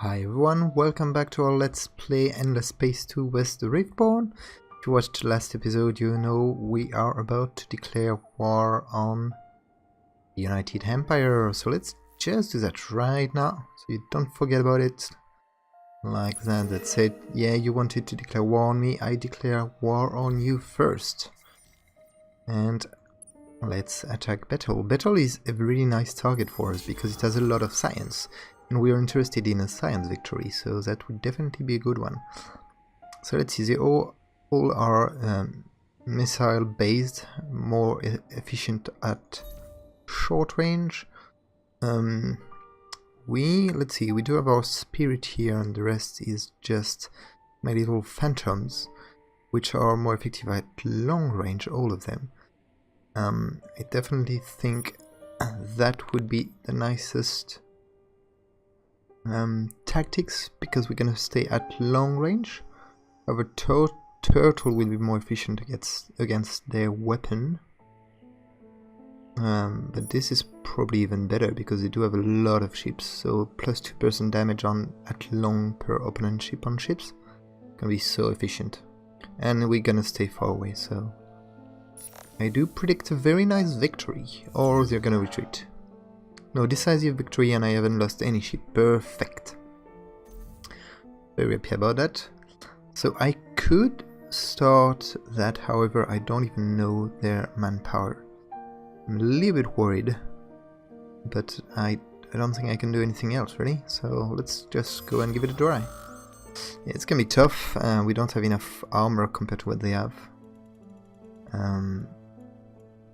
Hi everyone, welcome back to our Let's Play Endless Space 2 with the Riftborn. If you watched the last episode, you know we are about to declare war on the United Empire, so let's just do that right now, so you don't forget about it. Like that, that's it. Yeah, you wanted to declare war on me, I declare war on you first. And let's attack Battle. Battle is a really nice target for us because it has a lot of science. And we are interested in a science victory, so that would definitely be a good one. So let's see, they all are missile based, more efficient at short range. Let's see, we do have our spirit here, and the rest is just my little phantoms, which are more effective at long range, all of them. I definitely think that would be the nicest tactics, because we're gonna stay at long range. However, turtle will be more efficient against their weapon, but this is probably even better because they do have a lot of ships, so plus 2% damage at long per opponent ship on ships. Gonna be so efficient, and we're gonna stay far away, so I do predict a very nice victory, or they're gonna retreat. No, decisive victory, and I haven't lost any ship. Perfect. Very happy about that. So I could start that, however, I don't even know their manpower. I'm a little bit worried, but I don't think I can do anything else, really. So let's just go and give it a try. Yeah, it's gonna be tough. We don't have enough armor compared to what they have.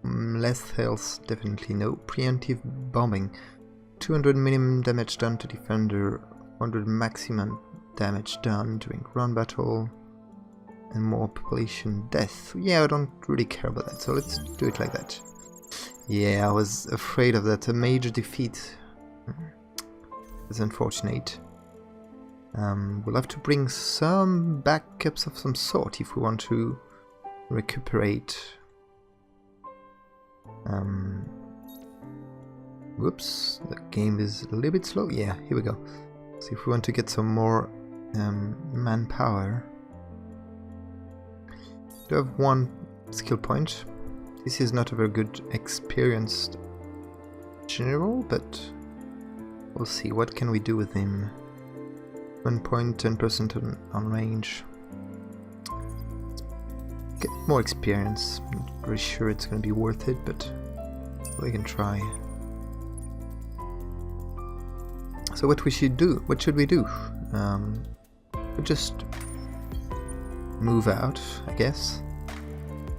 Less health, definitely no. Preemptive bombing. 200 minimum damage done to defender, 100 maximum damage done during ground battle, and more population death. Yeah, I don't really care about that, so let's do it like that. Yeah, I was afraid of that. A major defeat. It's unfortunate. We'll have to bring some backups of some sort if we want to recuperate. Whoops, the game is a little bit slow. Yeah, here we go. So if we want to get some more manpower, we have one skill point. This is not a very good experienced general, but we'll see. What can we do with him? 1 point, 10% on range. Get more experience. I'm not very sure it's going to be worth it, but we can try. So what we should do? What should we do? We'll just move out, I guess.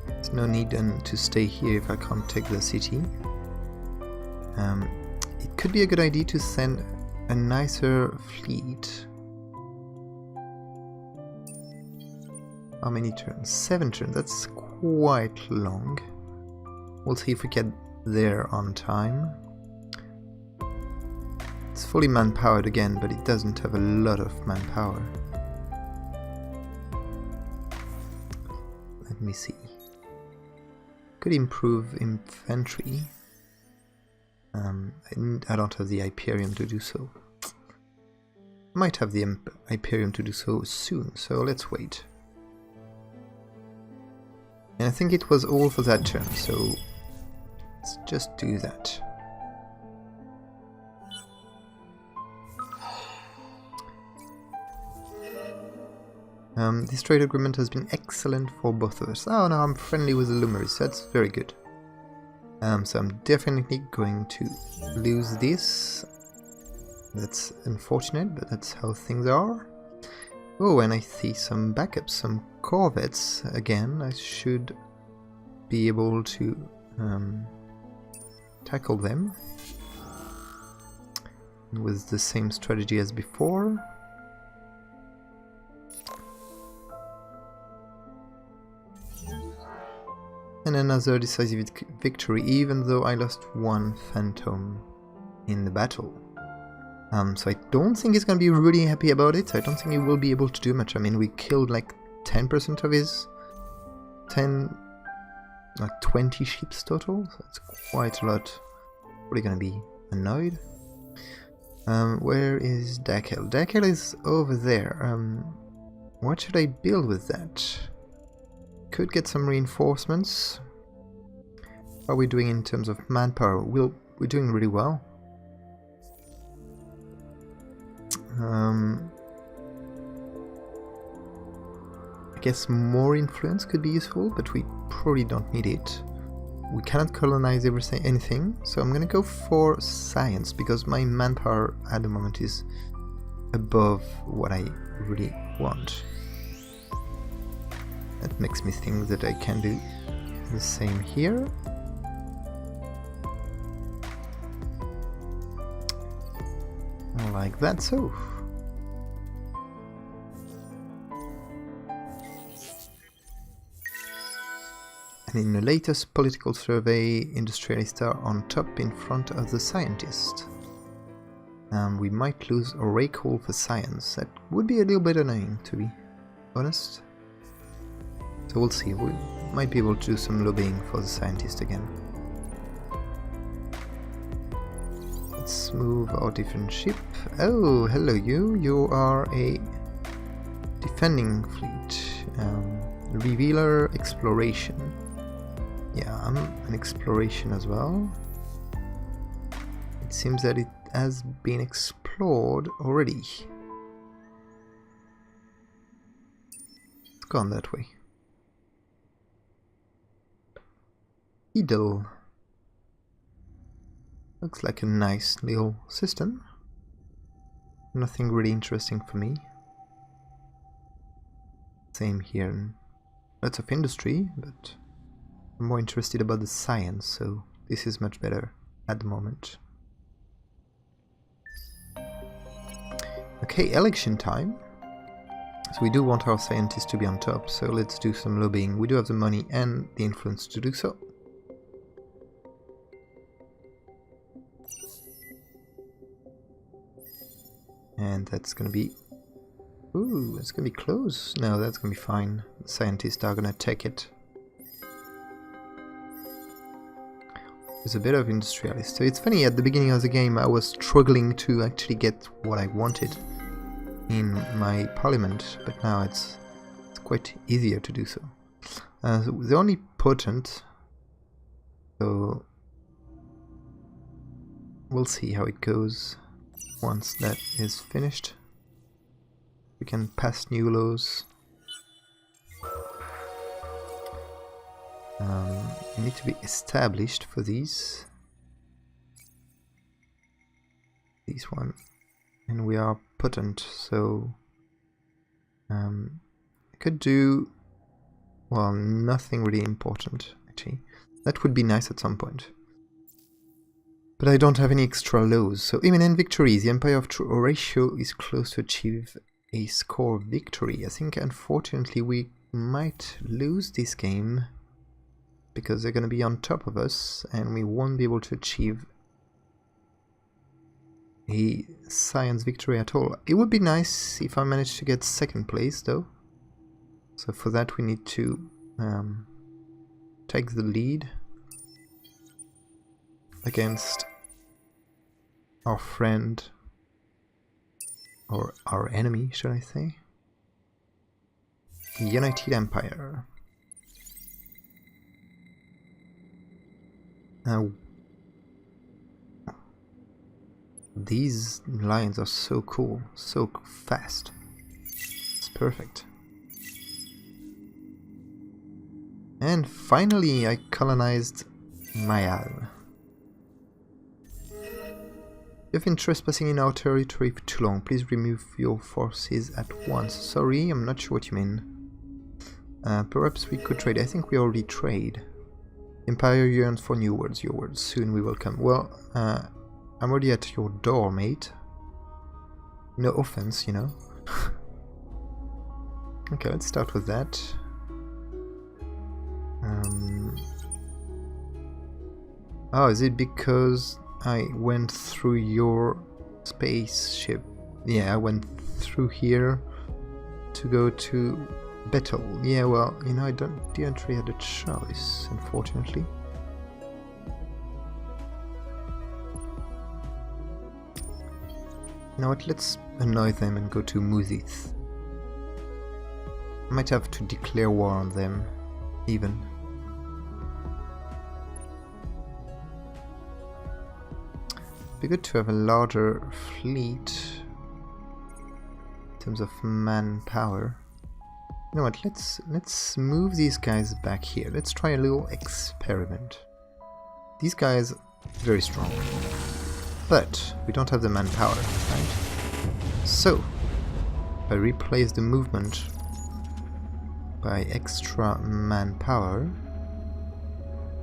There's no need to stay here if I can't take the city. It could be a good idea to send a nicer fleet. How many turns? 7 turns, that's quite long. We'll see if we get there on time. It's fully manpowered again, but it doesn't have a lot of manpower. Let me see. Could improve infantry. I don't have the Hyperion to do so. Might have the Hyperion to do so soon, so let's wait. And I think it was all for that turn, so let's just do that. This trade agreement has been excellent for both of us. Oh no, I'm friendly with the luxuries, so that's very good. So I'm definitely going to lose this. That's unfortunate, but that's how things are. Oh, and I see some backups, some corvettes again. I should be able to tackle them with the same strategy as before. And another decisive victory, even though I lost one phantom in the battle. So I don't think he's gonna be really happy about it. I don't think he will be able to do much. I mean, we killed like 10% of his 20 ships total, so it's quite a lot. Probably gonna be annoyed. Where is Dakel? Dakel is over there. What should I build with that? Could get some reinforcements. How are we doing in terms of manpower? We're doing really well. I guess more influence could be useful, but we probably don't need it. We cannot colonize anything, so I'm gonna go for science, because my manpower at the moment is above what I really want. That makes me think that I can do the same here. Like that, so. And in the latest political survey, industrialists are on top in front of the scientists. We might lose a recall for science. That would be a little bit annoying, to be honest. So we'll see. We might be able to do some lobbying for the scientists again. Let's move our different ship. Oh, hello you. You are a defending fleet. Revealer exploration. Yeah, I'm an exploration as well. It seems that it has been explored already. It's gone that way. Idle. Looks like a nice little system. Nothing really interesting for me. Same here. Lots of industry, but I'm more interested about the science, so this is much better at the moment. Okay, election time. So we do want our scientists to be on top, so let's do some lobbying. We do have the money and the influence to do so. And that's gonna be... Ooh, it's gonna be close. No, that's gonna be fine. The scientists are gonna take it. There's a bit of industrialist. So it's funny, at the beginning of the game I was struggling to actually get what I wanted in my parliament, but now it's quite easier to do so. The only potent, so we'll see how it goes once that is finished. We can pass new laws. We need to be established for these. This one. And we are potent, so I could do, well, nothing really important, actually. That would be nice at some point. But I don't have any extra laws. So imminent victories. The Empire of True Horatio is close to achieve a score victory. I think unfortunately we might lose this game because they're going to be on top of us and we won't be able to achieve a science victory at all. It would be nice if I managed to get second place though. So for that we need to take the lead against our friend, or our enemy, should I say, the United Empire. Now, these lines are so cool, so fast. It's perfect. And finally, I colonized Mayal. You've been trespassing in our territory for too long. Please remove your forces at once. Sorry, I'm not sure what you mean. Perhaps we could trade. I think we already trade. Empire yearns for new words. Your words. Soon we will come. Well, I'm already at your door, mate. No offense, you know. Okay, let's start with that. Oh, is it because I went through your spaceship? Yeah, I went through here to go to Bethel. Yeah, well, you know, I didn't really have a choice, unfortunately. You know what, let's annoy them and go to Muzith. Might have to declare war on them, even. Be good to have a larger fleet in terms of manpower. You know what, let's move these guys back here. Let's try a little experiment. These guys, very strong. But we don't have the manpower, right? So, if I replace the movement by extra manpower,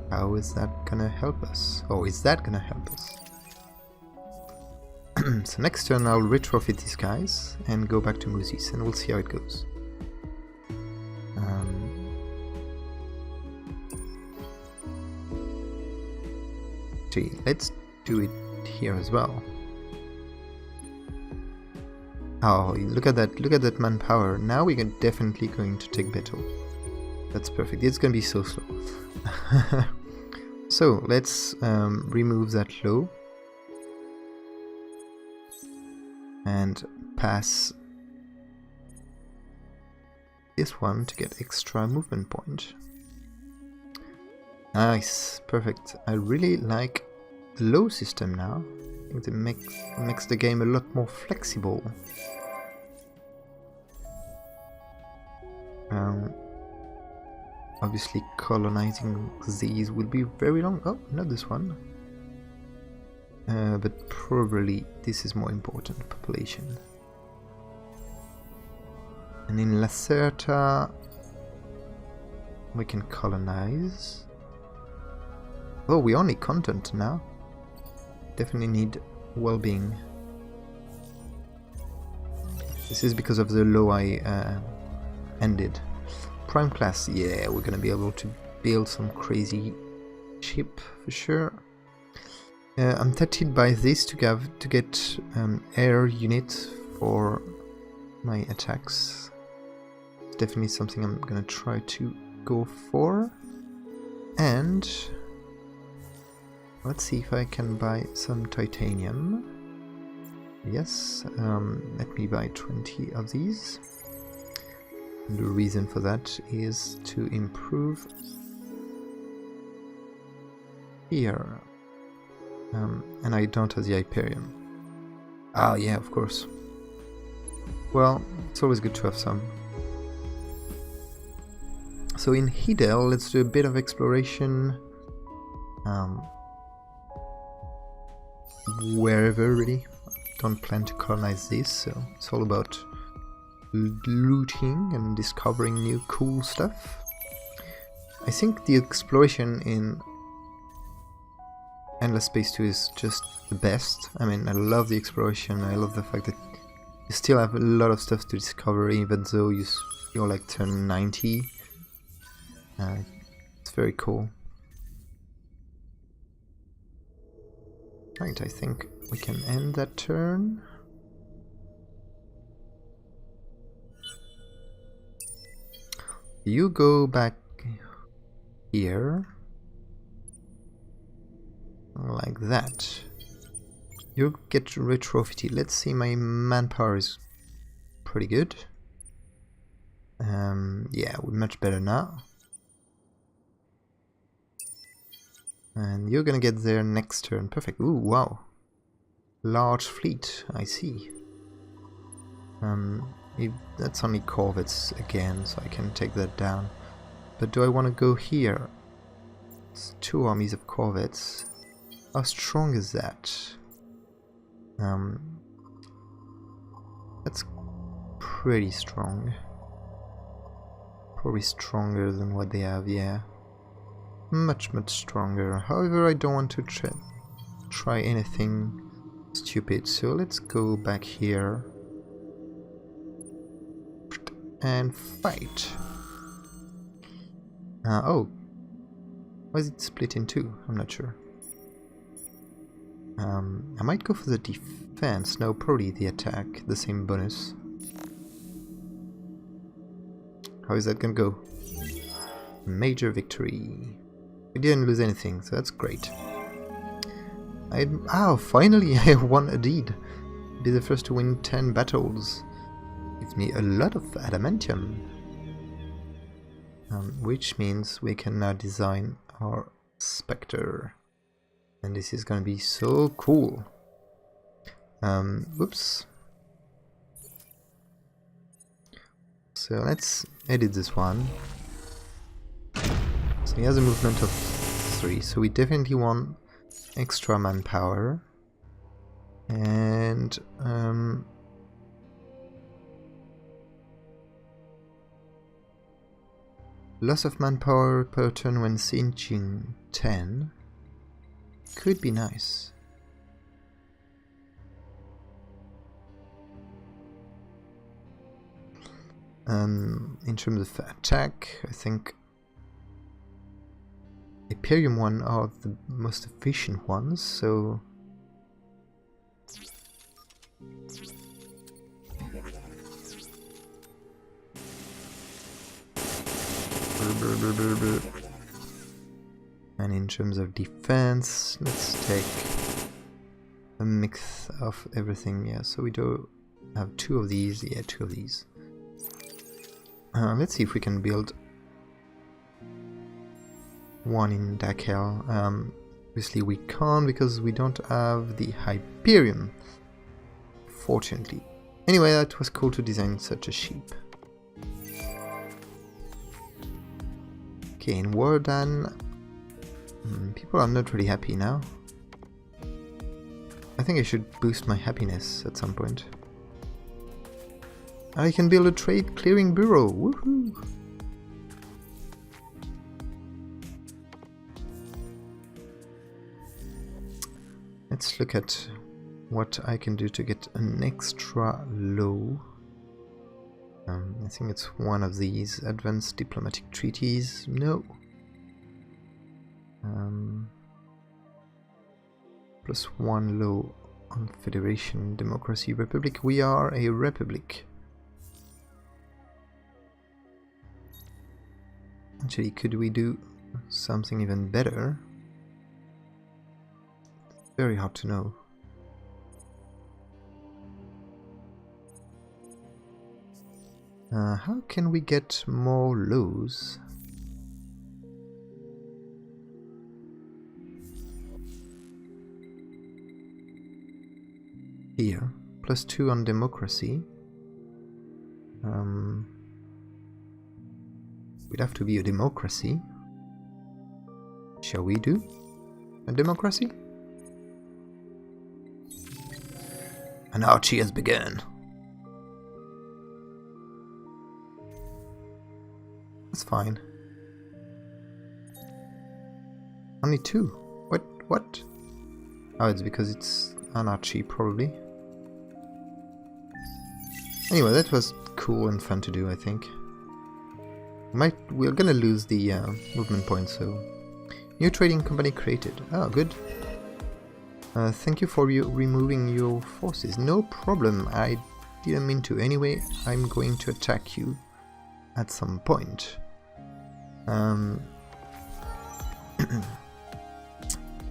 how is that gonna help us? Oh, is that gonna help us? So next turn I'll retrofit these guys and go back to Muzis and we'll see how it goes. Let's do it here as well. Oh, look at that manpower. Now we're definitely going to take battle. That's perfect. It's gonna be so slow. So let's remove that low and pass this one to get extra movement point. Nice, perfect. I really like the low system now. I think it makes the game a lot more flexible. Obviously colonizing these will be very long. Oh, not this one. But probably this is more important, population. And in Lacerta we can colonize. Oh, we only content now. Definitely need well-being. This is because of the low I ended. Prime class, yeah, we're gonna be able to build some crazy ship for sure. I'm tempted by this to get air unit for my attacks. It's definitely something I'm gonna try to go for. And let's see if I can buy some titanium. Yes, let me buy 20 of these. And the reason for that is to improve here. And I don't have the Hyperion. Ah, yeah, of course. Well, it's always good to have some. So in Hidel, let's do a bit of exploration. Wherever, really. Don't plan to colonize this, so it's all about looting and discovering new cool stuff. I think the exploration in Endless Space 2 is just the best. I mean, I love the exploration. I love the fact that you still have a lot of stuff to discover even though you're like turn 90. It's very cool. Right, I think we can end that turn. You go back here. Like that. You get retrofitted. Let's see, my manpower is pretty good. Yeah, we're much better now. And you're gonna get there next turn. Perfect. Ooh, wow. Large fleet, I see. That's only corvettes again, so I can take that down. But do I want to go here? It's 2 armies of corvettes. How strong is that? That's pretty strong. Probably stronger than what they have, yeah. Much stronger. However, I don't want to try anything stupid, so let's go back here and fight. Oh, why is it split in 2? I'm not sure. I might go for the defense. No, probably the attack, the same bonus. How is that gonna go? Major victory. We didn't lose anything, so that's great. Oh, finally I won a deed. Be the first to win 10 battles. Gives me a lot of adamantium. Which means we can now design our Spectre. And this is gonna be so cool. Whoops. So let's edit this one. So he has a movement of 3, so we definitely want extra manpower. And loss of manpower per turn when singeing 10 could be nice. In terms of attack, I think Imperium one are the most efficient ones, so and in terms of defense, let's take a mix of everything. Yeah, so we do have 2 of these. Yeah, 2 of these. Let's see if we can build one in Dakel. Obviously we can't because we don't have the Hyperion, fortunately. Anyway, that was cool to design such a ship. Okay, in Wardan, people are not really happy now. I think I should boost my happiness at some point. I can build a trade clearing bureau. Woohoo! Let's look at what I can do to get an extra low. I think it's one of these advanced diplomatic treaties. No. +1 low on Federation, Democracy, Republic. We are a republic. Actually, could we do something even better? Very hard to know. How can we get more lows? Here, +2 on democracy. We'd have to be a democracy. Shall we do a democracy? Anarchy has begun. That's fine. Only 2. What? Oh, it's because it's anarchy, probably. Anyway, that was cool and fun to do, I think. We're gonna lose the movement point, so... New trading company created. Oh, good. Thank you for removing your forces. No problem, I didn't mean to. Anyway, I'm going to attack you at some point.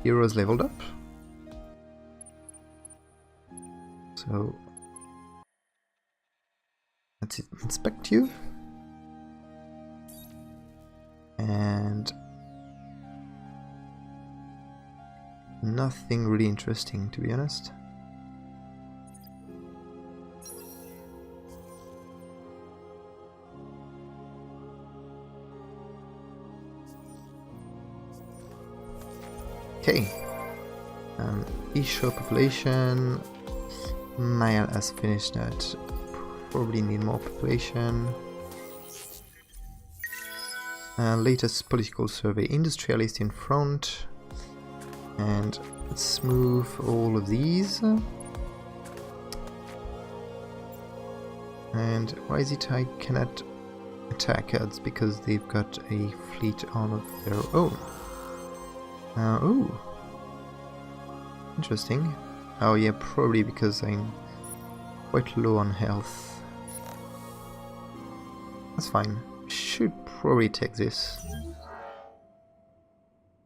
Heroes leveled up. So... let's inspect you. And... nothing really interesting, to be honest. Okay. Isho population. Mael has finished that. Probably need more population. Latest political survey. Industrialist in front. And let's move all of these. And why is it I cannot attack? It's because they've got a fleet on of their own. Oh, interesting. Oh yeah, probably because I'm quite low on health. That's fine. Should probably take this.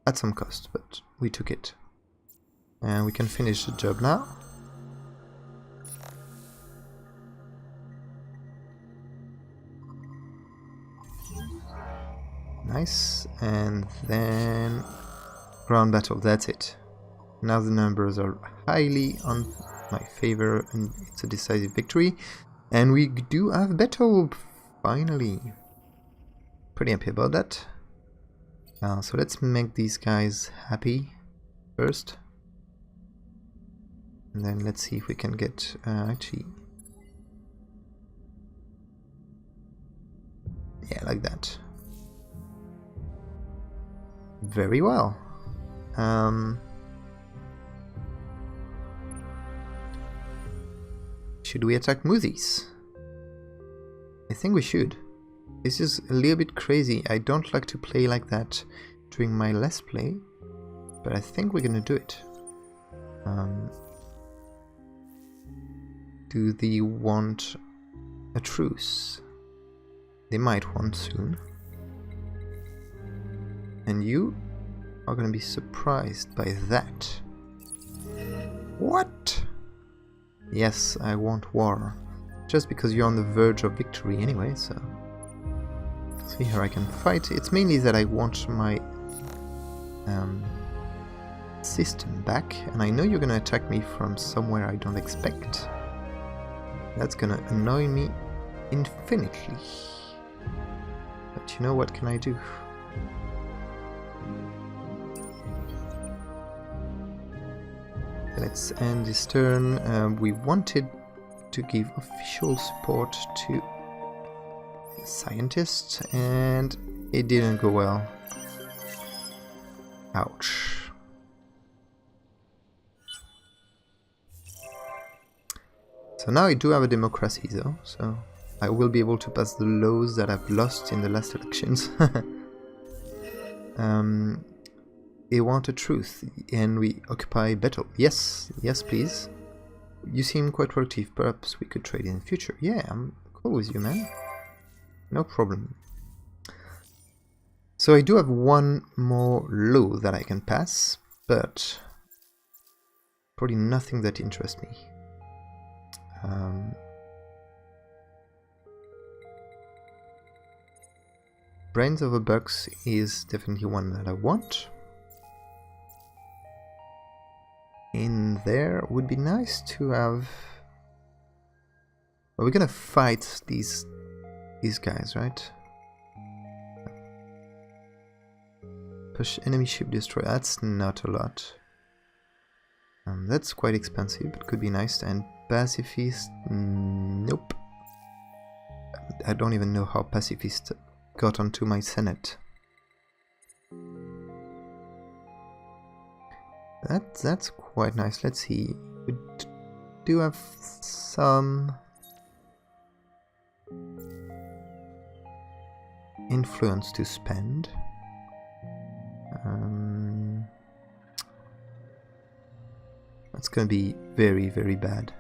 At some cost, but we took it. And we can finish the job now. Nice. And then ground battle, that's it. Now the numbers are highly on my favor and it's a decisive victory. And we do have battle, finally. Pretty happy about that. So let's make these guys happy first. And then let's see if we can get actually... yeah, like that. Very well. Should we attack Moothies? I think we should. This is a little bit crazy. I don't like to play like that during my Let's Play, but I think we're gonna do it. Do they want a truce? They might want soon. And you are gonna be surprised by that. What? Yes, I want war. Just because you're on the verge of victory anyway, so... see here, I can fight. It's mainly that I want my system back, and I know you're gonna attack me from somewhere I don't expect. That's gonna annoy me infinitely. But you know, what can I do? Let's end this turn. We wanted to give official support to scientists, and it didn't go well. Ouch. So now I do have a democracy though, so I will be able to pass the laws that I've lost in the last elections. They want a truth, and we occupy battle. Yes, yes please. You seem quite productive, perhaps we could trade in the future. Yeah, I'm cool with you, man. No problem. So I do have one more law that I can pass, but probably nothing that interests me. Brains over bucks is definitely one that I want. In there would be nice to have... well, we're gonna fight these guys, right? Push enemy ship destroy. That's not a lot. That's quite expensive, but could be nice. And pacifist, nope. I don't even know how pacifist got onto my senate. That's quite nice. Let's see. We do have some influence to spend. That's gonna be very, very bad.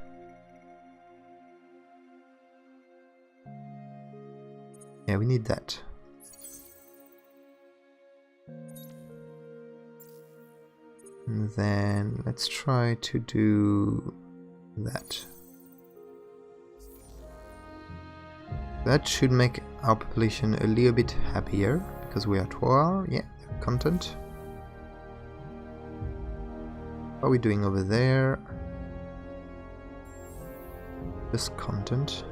Yeah, we need that. And then let's try to do that. That should make our population a little bit happier, because we are at war. Yeah, content. How are we doing over there? Just content.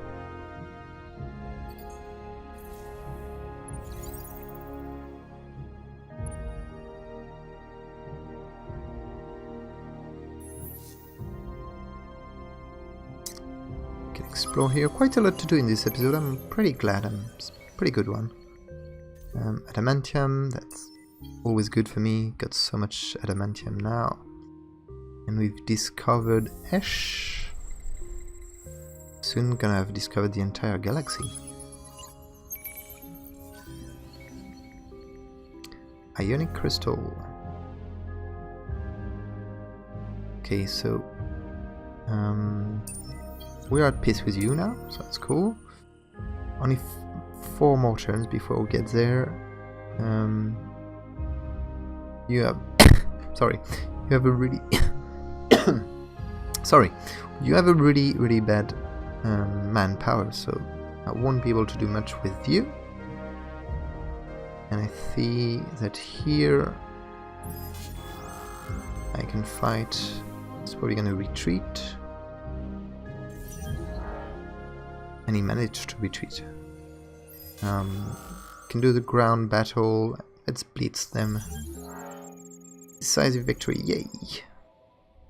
Explore here. Quite a lot to do in this episode. I'm pretty glad. It's a pretty good one. Adamantium, that's always good for me. Got so much adamantium now. And we've discovered Ash. Soon gonna have discovered the entire galaxy. Ionic crystal. Okay, so we're at peace with you now, so that's cool. Only 4 more turns before we get there. You have sorry, you have a really sorry, you have a really bad manpower, so I won't be able to do much with you. And I see that here I can fight. He's probably gonna retreat. And he managed to retreat. Can do the ground battle. Let's blitz them. Decisive victory, yay!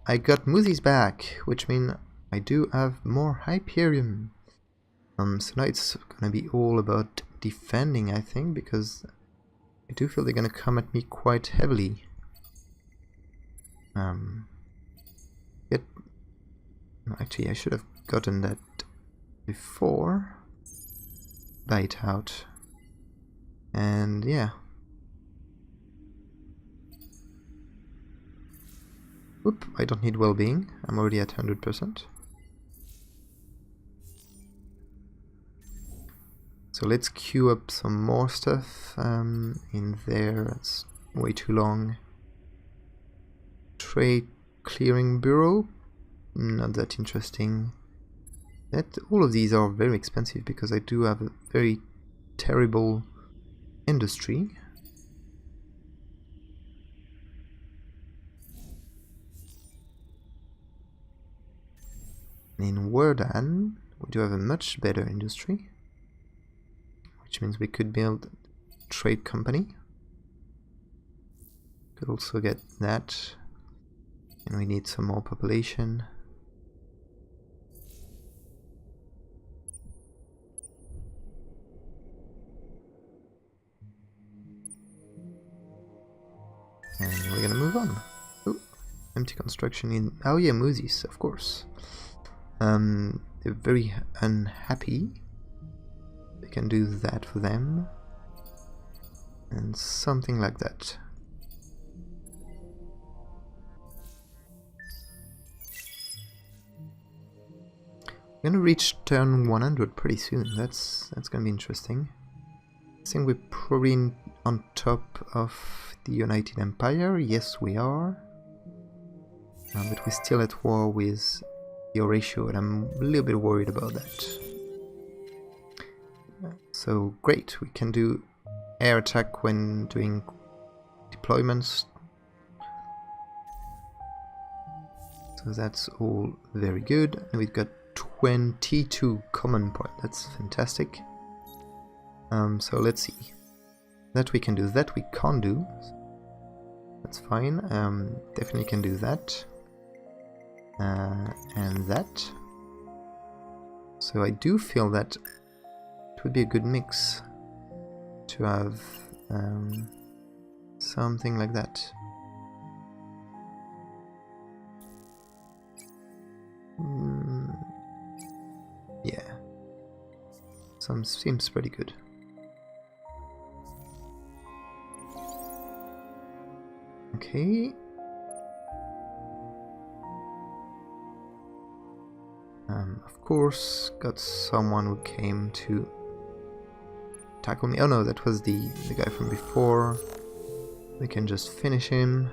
I got Moothies back, which means I do have more Hyperion. So now it's gonna be all about defending, I think, because I do feel they're gonna come at me quite heavily. Actually, I should have gotten that before. Bite out. And yeah. Oop, I don't need well-being. I'm already at 100%. So let's queue up some more stuff in there. It's way too long. Trade clearing bureau. Not that interesting. All of these are very expensive because I do have a very terrible industry. In Werdan, we do have a much better industry, which means we could build a trade company. Could also get that, and we need some more population. And we're gonna move on. Ooh, empty construction in... Oh yeah, Moothies, of course. They're very unhappy. We can do that for them. And something like that. We're gonna reach turn 100 pretty soon. That's gonna be interesting. I think we're probably on top of the United Empire. Yes, we are. But we're still at war with Eurasia, and I'm a little bit worried about that. So great, we can do air attack when doing deployments. So that's all very good. And we've got 22 common points. That's fantastic. So let's see. That we can do. That we can't do. That's fine. Definitely can do that. And that. So I do feel that it would be a good mix to have something like that. Yeah. Seems pretty good. Okay. Of course, got someone who came to tackle me. Oh no, that was the guy from before. We can just finish him.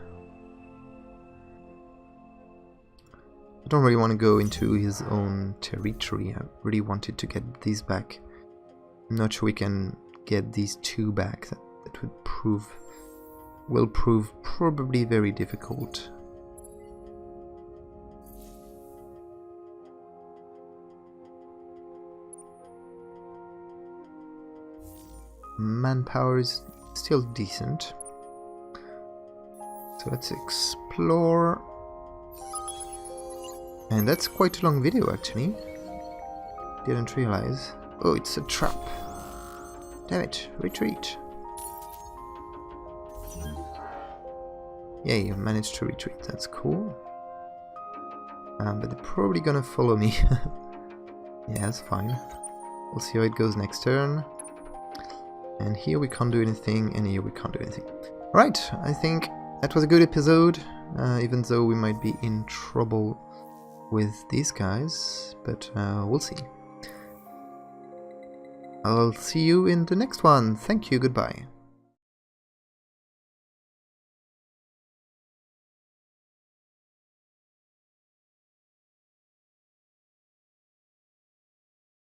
I don't really want to go into his own territory. I really wanted to get these back. I'm not sure we can get these two back. That will prove probably very difficult. Manpower is still decent. So let's explore. And that's quite a long video actually. Didn't realize. Oh, it's a trap. Damn it, retreat. Yeah, you managed to retreat, that's cool. But they're probably gonna follow me. Yeah, that's fine. We'll see how it goes next turn. And here we can't do anything, and here we can't do anything. Right, I think that was a good episode, even though we might be in trouble with these guys, but we'll see. I'll see you in the next one. Thank you, goodbye.